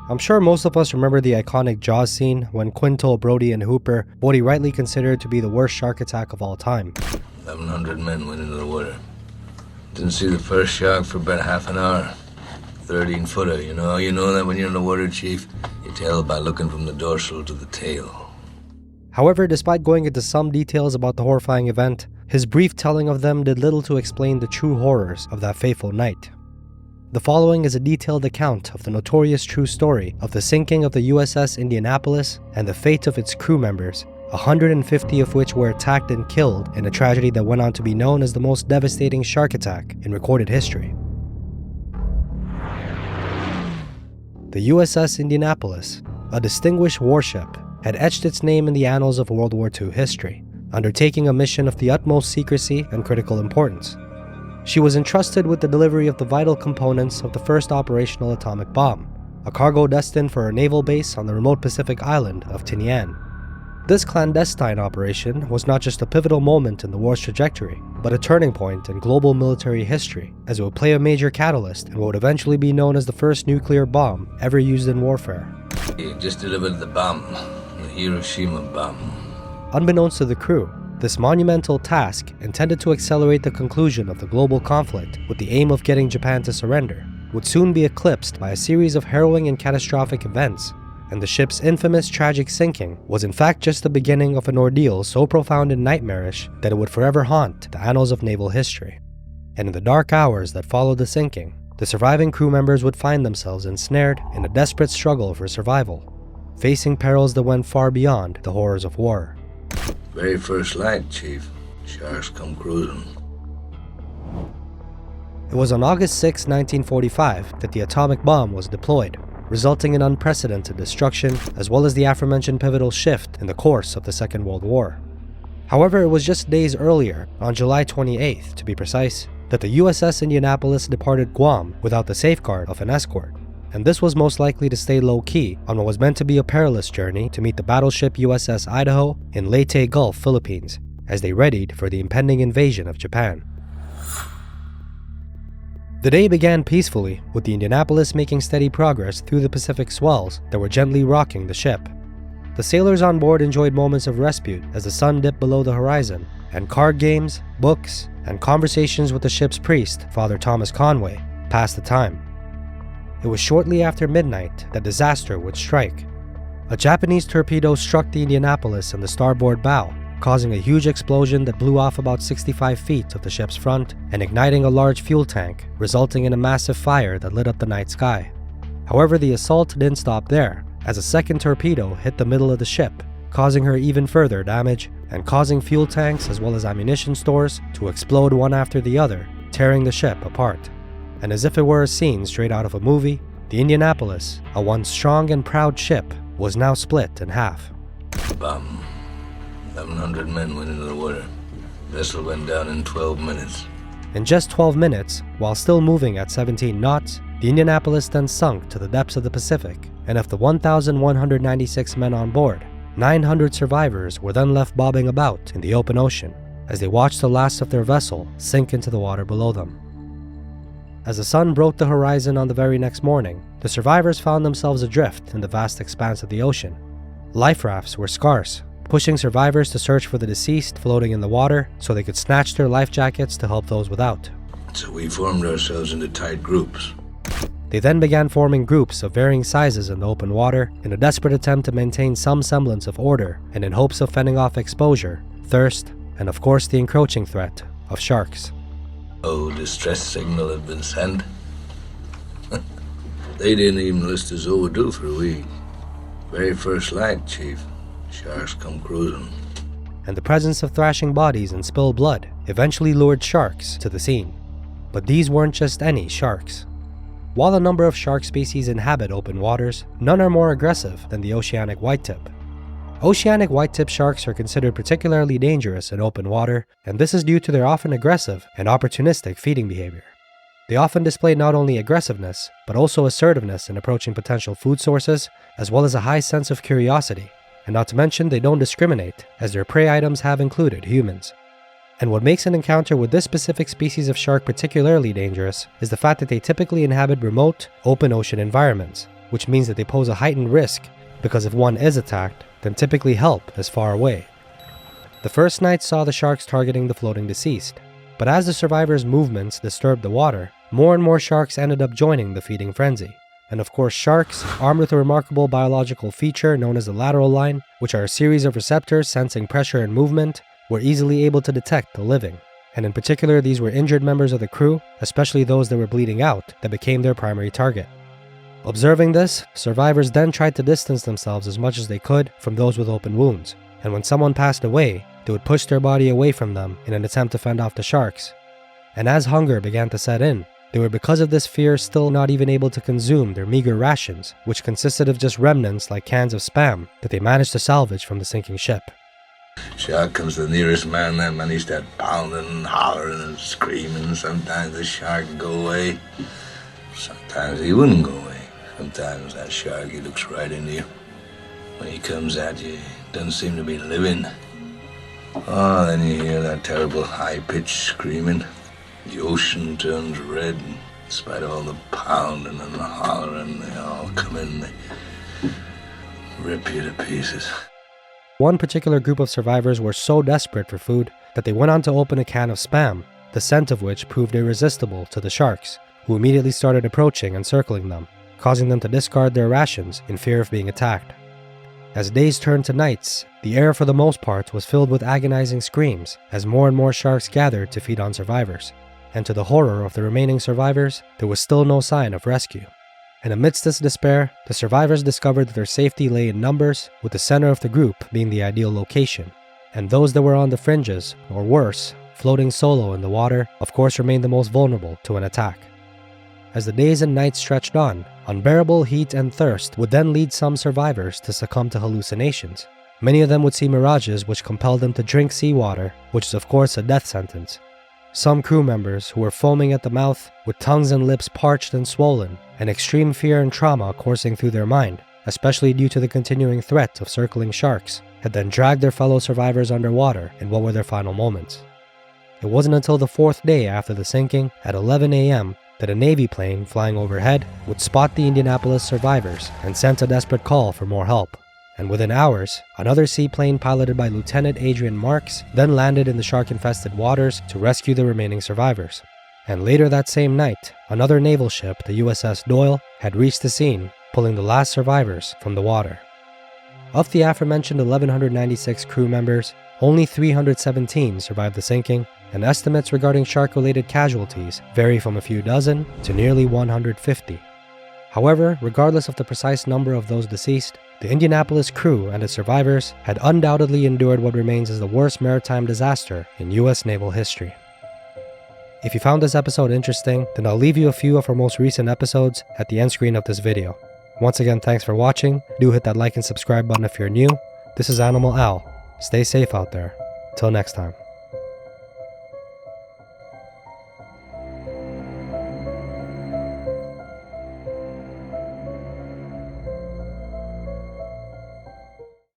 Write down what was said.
I'm sure most of us remember the iconic Jaws scene when Quinn told Brody and Hooper what he rightly considered to be the worst shark attack of all time. 1,100 men went into the water. Didn't see the first shark for about half an hour. 13-footer, you know that when you're in the water, Chief? You tell by looking from the dorsal to the tail. However, despite going into some details about the horrifying event, his brief telling of them did little to explain the true horrors of that fateful night. The following is a detailed account of the notorious true story of the sinking of the USS Indianapolis and the fate of its crew members, 150 of which were attacked and killed in a tragedy that went on to be known as the most devastating shark attack in recorded history. The USS Indianapolis, a distinguished warship, had etched its name in the annals of World War II history, undertaking a mission of the utmost secrecy and critical importance. She was entrusted with the delivery of the vital components of the first operational atomic bomb, a cargo destined for a naval base on the remote Pacific island of Tinian. This clandestine operation was not just a pivotal moment in the war's trajectory, but a turning point in global military history, as it would play a major catalyst in what would eventually be known as the first nuclear bomb ever used in warfare. He just delivered the bomb, the Hiroshima bomb. Unbeknownst to the crew, this monumental task, intended to accelerate the conclusion of the global conflict with the aim of getting Japan to surrender, would soon be eclipsed by a series of harrowing and catastrophic events, and the ship's infamous tragic sinking was in fact just the beginning of an ordeal so profound and nightmarish that it would forever haunt the annals of naval history. And in the dark hours that followed the sinking, the surviving crew members would find themselves ensnared in a desperate struggle for survival, facing perils that went far beyond the horrors of war. Very first light, Chief. Sharks come cruising. It was on August 6, 1945 that the atomic bomb was deployed, resulting in unprecedented destruction as well as the aforementioned pivotal shift in the course of the Second World War. However, it was just days earlier, on July 28th to be precise, that the USS Indianapolis departed Guam without the safeguard of an escort, and this was most likely to stay low-key on what was meant to be a perilous journey to meet the battleship USS Idaho in Leyte Gulf, Philippines, as they readied for the impending invasion of Japan. The day began peacefully, with the Indianapolis making steady progress through the Pacific swells that were gently rocking the ship. The sailors on board enjoyed moments of respite as the sun dipped below the horizon, and card games, books, and conversations with the ship's priest, Father Thomas Conway, passed the time. It was shortly after midnight that disaster would strike. A Japanese torpedo struck the Indianapolis in the starboard bow, causing a huge explosion that blew off about 65 feet of the ship's front and igniting a large fuel tank, resulting in a massive fire that lit up the night sky. However, the assault didn't stop there, as a second torpedo hit the middle of the ship, causing her even further damage and causing fuel tanks as well as ammunition stores to explode one after the other, tearing the ship apart. And as if it were a scene straight out of a movie, the Indianapolis, a once strong and proud ship, was now split in half. Bomb. 1,100 men went into the water. Vessel went down in 12 minutes. In just 12 minutes, while still moving at 17 knots, the Indianapolis then sunk to the depths of the Pacific, and of the 1,196 men on board, 900 survivors were then left bobbing about in the open ocean as they watched the last of their vessel sink into the water below them. As the sun broke the horizon on the very next morning, the survivors found themselves adrift in the vast expanse of the ocean. Life rafts were scarce, pushing survivors to search for the deceased floating in the water so they could snatch their life jackets to help those without. So we formed ourselves into tight groups. They then began forming groups of varying sizes in the open water in a desperate attempt to maintain some semblance of order and in hopes of fending off exposure, thirst, and of course the encroaching threat of sharks. Oh, distress signal had been sent. They didn't even list us overdue for a week. Very first light, Chief. Sharks come cruising. And the presence of thrashing bodies and spilled blood eventually lured sharks to the scene. But these weren't just any sharks. While a number of shark species inhabit open waters, none are more aggressive than the oceanic whitetip. Oceanic whitetip sharks are considered particularly dangerous in open water, and this is due to their often aggressive and opportunistic feeding behavior. They often display not only aggressiveness, but also assertiveness in approaching potential food sources, as well as a high sense of curiosity, and not to mention they don't discriminate, as their prey items have included humans. And what makes an encounter with this specific species of shark particularly dangerous is the fact that they typically inhabit remote, open ocean environments, which means that they pose a heightened risk because if one is attacked, then typically help is far away. The first night saw the sharks targeting the floating deceased, but as the survivors' movements disturbed the water, more and more sharks ended up joining the feeding frenzy. And of course, sharks, armed with a remarkable biological feature known as the lateral line, which are a series of receptors sensing pressure and movement, were easily able to detect the living. And in particular, these were injured members of the crew, especially those that were bleeding out, that became their primary target. Observing this, survivors then tried to distance themselves as much as they could from those with open wounds, and when someone passed away, they would push their body away from them in an attempt to fend off the sharks. And as hunger began to set in, they were because of this fear still not even able to consume their meager rations, which consisted of just remnants like cans of Spam that they managed to salvage from the sinking ship. Shark comes to the nearest man, that man he start pounding and hollering and screaming. Sometimes the shark would go away, sometimes he wouldn't go away. Sometimes that shark, he looks right into you. When he comes at you, he doesn't seem to be living. Oh, then you hear that terrible high-pitched screaming. The ocean turns red, in spite of all the pounding and the hollering. They all come in, they rip you to pieces. One particular group of survivors were so desperate for food that they went on to open a can of Spam, the scent of which proved irresistible to the sharks, who immediately started approaching and circling them, causing them to discard their rations in fear of being attacked. As days turned to nights, the air for the most part was filled with agonizing screams as more and more sharks gathered to feed on survivors. And to the horror of the remaining survivors, there was still no sign of rescue. And amidst this despair, the survivors discovered that their safety lay in numbers, with the center of the group being the ideal location. And those that were on the fringes, or worse, floating solo in the water, of course remained the most vulnerable to an attack. As the days and nights stretched on, unbearable heat and thirst would then lead some survivors to succumb to hallucinations. Many of them would see mirages which compelled them to drink seawater, which is of course a death sentence. Some crew members who were foaming at the mouth, with tongues and lips parched and swollen, and extreme fear and trauma coursing through their mind, especially due to the continuing threat of circling sharks, had then dragged their fellow survivors underwater in what were their final moments. It wasn't until the fourth day after the sinking, at 11 a.m., that a Navy plane flying overhead would spot the Indianapolis survivors and sent a desperate call for more help. And within hours, another seaplane piloted by Lieutenant Adrian Marks then landed in the shark-infested waters to rescue the remaining survivors. And later that same night, another naval ship, the USS Doyle, had reached the scene, pulling the last survivors from the water. Of the aforementioned 1,196 crew members, only 317 survived the sinking, and estimates regarding shark-related casualties vary from a few dozen to nearly 150. However, regardless of the precise number of those deceased, the Indianapolis crew and its survivors had undoubtedly endured what remains as the worst maritime disaster in U.S. naval history. If you found this episode interesting, then I'll leave you a few of our most recent episodes at the end screen of this video. Once again, thanks for watching. Do hit that like and subscribe button if you're new. This is Animal Al. Stay safe out there. Till next time.